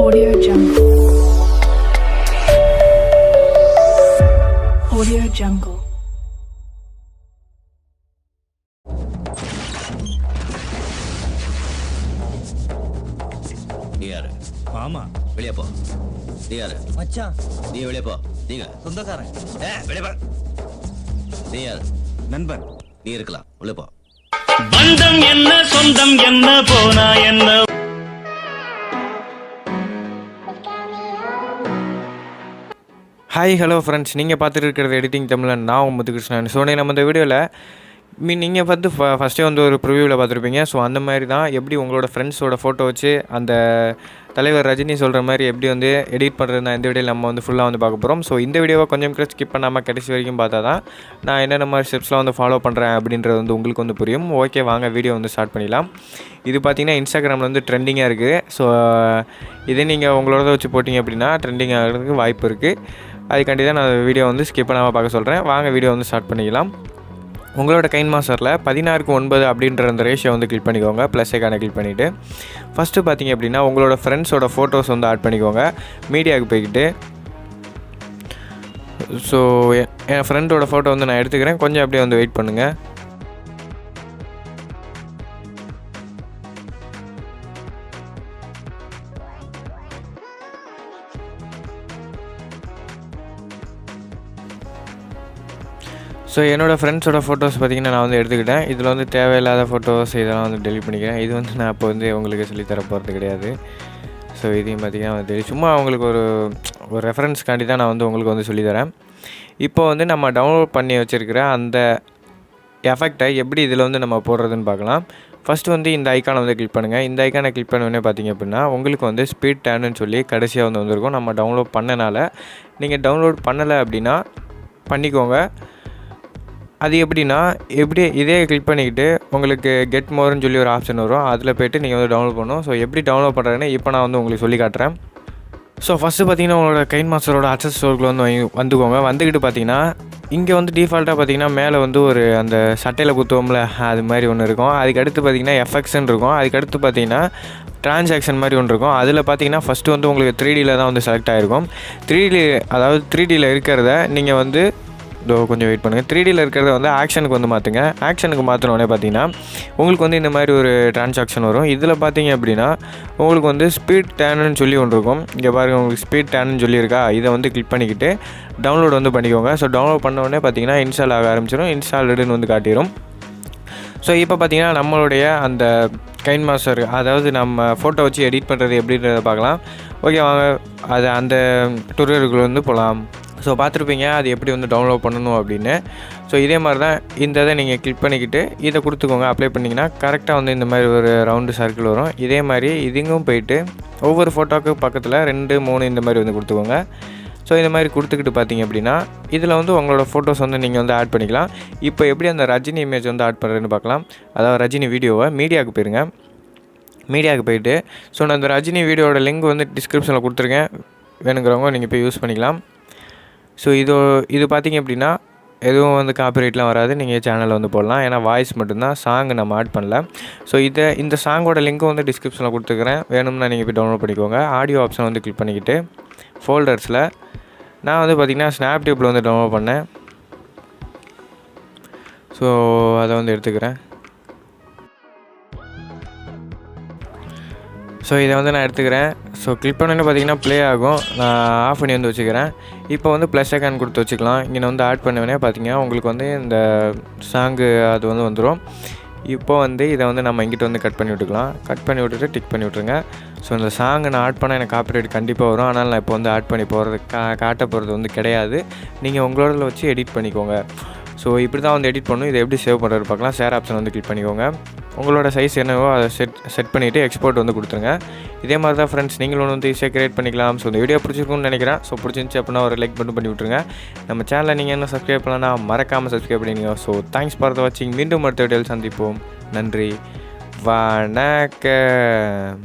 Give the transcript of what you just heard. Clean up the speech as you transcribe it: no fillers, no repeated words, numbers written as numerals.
Audio Jungle. Audio Jungle. யாரு? மாமா வெளியே போ. நீ யாரு? மச்சான் நீ வெளியே போ. நீங்க சொந்தக்காரன். வெளியே போ. நீ யாரு? நண்பன். நீ இருக்கலாம். வெளியே போ. பந்தம் என்ன சொந்தம் என்ன போனா என்ன. ஹாய் ஹலோ ஃப்ரெண்ட்ஸ், நீங்கள் பார்த்துட்டு இருக்கிறது எடிட்டிங் தமிழன். நான் முத்துகிருஷ்ணன். ஸோ நம்ம இந்த வீடியோவில் நீங்கள் வந்து ஃபஸ்ட்டே வந்து ஒரு ப்ரிவியூவில் பார்த்துருப்பீங்க. ஸோ அந்த மாதிரி தான் எப்படி உங்களோட ஃப்ரெண்ட்ஸோட ஃபோட்டோ வச்சு அந்த தலைவர் ரஜினி சொல்கிற மாதிரி எப்படி வந்து எடிட் பண்ணுறது தான் இந்த வீடியோவில் நம்ம வந்து ஃபுல்லாக வந்து பார்க்க போகிறோம். ஸோ இந்த வீடியோவை கொஞ்சம் கூட ஸ்கிப் பண்ணாமல் கடைசி வரைக்கும் பார்த்தா தான் நான் என்னென்ன மாதிரி ஸ்டெப்ஸ்லாம் வந்து ஃபாலோ பண்ணுறேன் அப்படின்றது வந்து உங்களுக்கு வந்து புரியும். ஓகே, வாங்க வீடியோ வந்து ஸ்டார்ட் பண்ணிடலாம். இது பார்த்திங்கன்னா இன்ஸ்டாகிராமில் வந்து ட்ரெண்டிங்காக இருக்குது. ஸோ இதே நீங்கள் உங்களோட வச்சு போட்டிங்க அப்படின்னா ட்ரெண்டிங் ஆகிறதுக்கு வாய்ப்பு இருக்குது. அதுக்காண்டி தான் நான் வீடியோ வந்து ஸ்கிப் பண்ணாமல் பார்க்க சொல்கிறேன். வாங்க வீடியோ வந்து ஸ்டார்ட் பண்ணிக்கலாம். உங்களோட KineMasterல 16:9 அப்படின்ற அந்த ரேஷியோ வந்து கிளிக் பண்ணிக்கோங்க. ப்ளஸ் ஐக்கானை கிளிக் பண்ணிவிட்டு ஃபஸ்ட்டு பார்த்திங்க அப்படின்னா உங்களோட ஃப்ரெண்ட்ஸோட ஃபோட்டோஸ் வந்து ஆட் பண்ணிக்கோங்க. மீடியாவுக்கு போய்கிட்டு ஸோ என் ஃப்ரெண்டோட ஃபோட்டோ வந்து நான் எடுத்துக்கிறேன். கொஞ்சம் அப்படியே வந்து வெயிட் பண்ணுங்கள். ஸோ என்னோடய ஃப்ரெண்ட்ஸோட ஃபோட்டோஸ் பார்த்திங்கன்னா நான் வந்து எடுத்துக்கிட்டேன். இதில் வந்து தேவையில்லாத ஃபோட்டோஸ் இதெல்லாம் வந்து டெலிட் பண்ணிக்கிறேன். இது வந்து நான் இப்போ வந்து உங்களுக்கு சொல்லித்தர போகிறது கிடையாது. ஸோ இதையும் பார்த்திங்கன்னா வந்து சும்மா அவங்களுக்கு ஒரு ரெஃபரன்ஸ்க்காண்டி தான் நான் வந்து உங்களுக்கு வந்து சொல்லித்தரேன். இப்போ வந்து நம்ம டவுன்லோட் பண்ணி வச்சுருக்கிற அந்த எஃபெக்டை எப்படி இதில் வந்து நம்ம போடுறதுன்னு பார்க்கலாம். ஃபஸ்ட்டு வந்து இந்த ஐக்கானை வந்து கிளிக் பண்ணுங்கள். இந்த ஐக்கானை கிளிக் பண்ணோடனே பார்த்திங்க அப்படின்னா உங்களுக்கு வந்து ஸ்பீட் டேர்ன்னு சொல்லி கடைசியாக வந்து வந்திருக்கும். நம்ம டவுன்லோட் பண்ணனால நீங்கள் டவுன்லோட் பண்ணலை அப்படின்னா பண்ணிக்கோங்க. அது எப்படின்னா இதே கிளிக் பண்ணிக்கிட்டு உங்களுக்கு கெட் மோர்னு சொல்லி ஒரு ஆப்ஷன் வரும். அதில் போய்ட்டு நீங்கள் வந்து டவுன்லோட் பண்ணணும். ஸோ எப்படி டவுன்லோட் பண்ணுறதுன்னு இப்போ நான் வந்து உங்களுக்கு சொல்லி காட்டுறேன். ஸோ ஃபஸ்ட்டு பார்த்திங்கன்னா உங்களோட KineMasterோட அக்சஸ் ஸ்டோருக்குள்ள வந்து வந்துக்கோங்க. வந்துக்கிட்டு பார்த்திங்கன்னா இங்கே வந்து டிஃபால்ட்டாக பார்த்திங்கன்னா மேலே வந்து ஒரு அந்த சட்டையில் குத்துவோம்ல அது மாதிரி ஒன்று இருக்கும். அதுக்கடுத்து பார்த்திங்கன்னா எஃப்எக்ஸ்ன்னு இருக்கும். அதுக்கடுத்து பார்த்திங்கன்னா ட்ரான்சாக்ஷன் மாதிரி ஒன்று இருக்கும். அதில் பார்த்திங்கன்னா ஃபஸ்ட்டு வந்து உங்களுக்கு 3Dயில் தான் வந்து செலக்ட் ஆகிருக்கும். 3Dயில் இருக்கிறத நீங்கள் வந்து கொஞ்சம் வெயிட் பண்ணுங்கள். 3Dயில் இருக்கிறத வந்து ஆக்ஷனுக்கு வந்து மாற்றுங்க. ஆக்ஷனுக்கு மாற்றினோடனே பார்த்தீங்கன்னா உங்களுக்கு வந்து இந்த மாதிரி ஒரு ட்ரான்சாக்ஷன் வரும். இதில் பார்த்தீங்க அப்படின்னா உங்களுக்கு வந்து ஸ்பீட் டேர்ன்னு சொல்லி ஒன்று இருக்கும். இங்கே பாருங்கள், உங்களுக்கு ஸ்பீட் டேர்ன்னு சொல்லியிருக்கா. இதை வந்து கிளிக் பண்ணிக்கிட்டு டவுன்லோட் வந்து பண்ணிக்கோங்க. ஸோ டவுன்லோட் பண்ணோடனே பார்த்தீங்கன்னா இன்ஸ்டால் ஆக ஆரம்பிச்சிடும். இன்ஸ்டால்டுன்னு வந்து காட்டிடும். ஸோ இப்போ பார்த்தீங்கன்னா நம்மளுடைய அந்த KineMaster, அதாவது நம்ம ஃபோட்டோ வச்சு எடிட் பண்ணுறது எப்படின்றத பார்க்கலாம். ஓகே, வாங்க அது அந்த டுட்டோரியலுக்குள்ள வந்து போகலாம். ஸோ பார்த்துருப்பீங்க அது எப்படி வந்து டவுன்லோட் பண்ணணும் அப்படின்னு. ஸோ இதே மாதிரி தான் இந்த இதை நீங்கள் கிளிக் பண்ணிக்கிட்டு இதை கொடுத்துக்கோங்க. அப்ளை பண்ணிங்கன்னா கரெக்டாக வந்து இந்த மாதிரி ஒரு ரவுண்டு சர்க்கிள் வரும். இதே மாதிரி இதுங்கும் போயிட்டு ஒவ்வொரு ஃபோட்டோவுக்கு பக்கத்தில் 2, 3 இந்த மாதிரி வந்து கொடுத்துக்கோங்க. ஸோ இந்த மாதிரி கொடுத்துக்கிட்டு பார்த்தீங்க அப்படின்னா இதில் வந்து உங்களோட ஃபோட்டோஸ் வந்து நீங்கள் வந்து ஆட் பண்ணிக்கலாம். இப்போ எப்படி அந்த ரஜினி இமேஜ் வந்து ஆட் பண்ணுறதுன்னு பார்க்கலாம். அதாவது ரஜினி வீடியோவை மீடியாவுக்கு போயிருங்க. மீடியாவுக்கு போயிட்டு ஸோ நான் இந்த ரஜினி வீடியோட லிங்க் வந்து டிஸ்கிரிப்ஷனில் கொடுத்துருக்கேன். வேணுங்கிறவங்க நீங்கள் போய் யூஸ் பண்ணிக்கலாம். ஸோ இது பார்த்திங்க அப்படின்னா எதுவும் வந்து காப்பிரைட்லாம் வராது. நீங்கள் சேனலில் வந்து போடலாம். ஏன்னா வாய்ஸ் மட்டும்தான், சாங் நம்ம ஆட் பண்ணல. ஸோ இந்த சாங்கோட லிங்க்கும் வந்து டிஸ்கிரிப்ஷனில் கொடுத்துருக்குறேன். வேணும்னா நீங்கள் போய் டவுன்லோட் பண்ணிக்கோங்க. ஆடியோ ஆப்ஷன் வந்து கிளிக் பண்ணிக்கிட்டு ஃபோல்டர்ஸில் நான் வந்து பார்த்திங்கன்னா ஸ்னாப்டியூப்பில் வந்து டவுன்லோட் பண்ணேன். ஸோ அதை வந்து எடுத்துக்கிறேன். ஸோ இதை வந்து நான் எடுத்துக்கிறேன். ஸோ கிளிக் பண்ணோன்னே பார்த்திங்கன்னா ப்ளே ஆகும். நான் ஆஃப் பண்ணி வந்து வச்சுக்கிறேன். இப்போ வந்து ப்ளஸ் ஐக்கான் கொடுத்து வச்சுக்கலாம். இங்கே வந்து ஆட் பண்ணவே பார்த்திங்கன்னா உங்களுக்கு வந்து இந்த சாங்கு அது வந்து வந்துடும். இப்போ வந்து இதை வந்து நம்ம இங்கிட்ட வந்து கட் பண்ணி விட்டுக்கலாம். கட் பண்ணி விட்டுட்டு டிக் பண்ணி விட்ருங்க. ஸோ இந்த சாங்கை நான் ஆட் பண்ணால் எனக்கு காப்பிரைட் கண்டிப்பாக வரும். ஆனால் நான் இப்போ வந்து ஆட் பண்ணி போகிறது காட்ட போகிறது வந்து கிடையாது. நீங்கள் உங்களோட வச்சு எடிட் பண்ணிக்கோங்க. ஸோ இப்படி தான் வந்து எடிட் பண்ணணும். இதை எப்படி சேவ் பண்ணுறது பார்க்கலாம். ஷேர் ஆப்ஷன் வந்து கிளிக் பண்ணிக்கோங்க. உங்களோட சைஸ் என்னவோ அதை செட் பண்ணிவிட்டு எக்ஸ்போர்ட் வந்து கொடுத்துருங்க. இதே மாதிரி தான் ஃப்ரெண்ட்ஸ் நீங்களும் வந்து ஈஸியாக கிரியேட் பண்ணிக்கலாம். ஸோ இந்த வீடியோ பிடிச்சிருக்குன்னு நினைக்கிறேன். ஸோ பிடிச்சிருந்துச்சி அப்படின்னா ஒரு லைக் மட்டும் பண்ணி விட்ருங்க. நம்ம சேனலை நீங்கள் என்ன சப்ஸ்கிரைப் பண்ணலன்னா மறக்காமல் சப்ஸ்கிரைப் பண்ணிடுங்க. ஸோ தேங்க்ஸ் ஃபார் த வாட்சிங். மீண்டும் அடுத்த வீடியோவில் சந்திப்போம். நன்றி, வணக்கம்.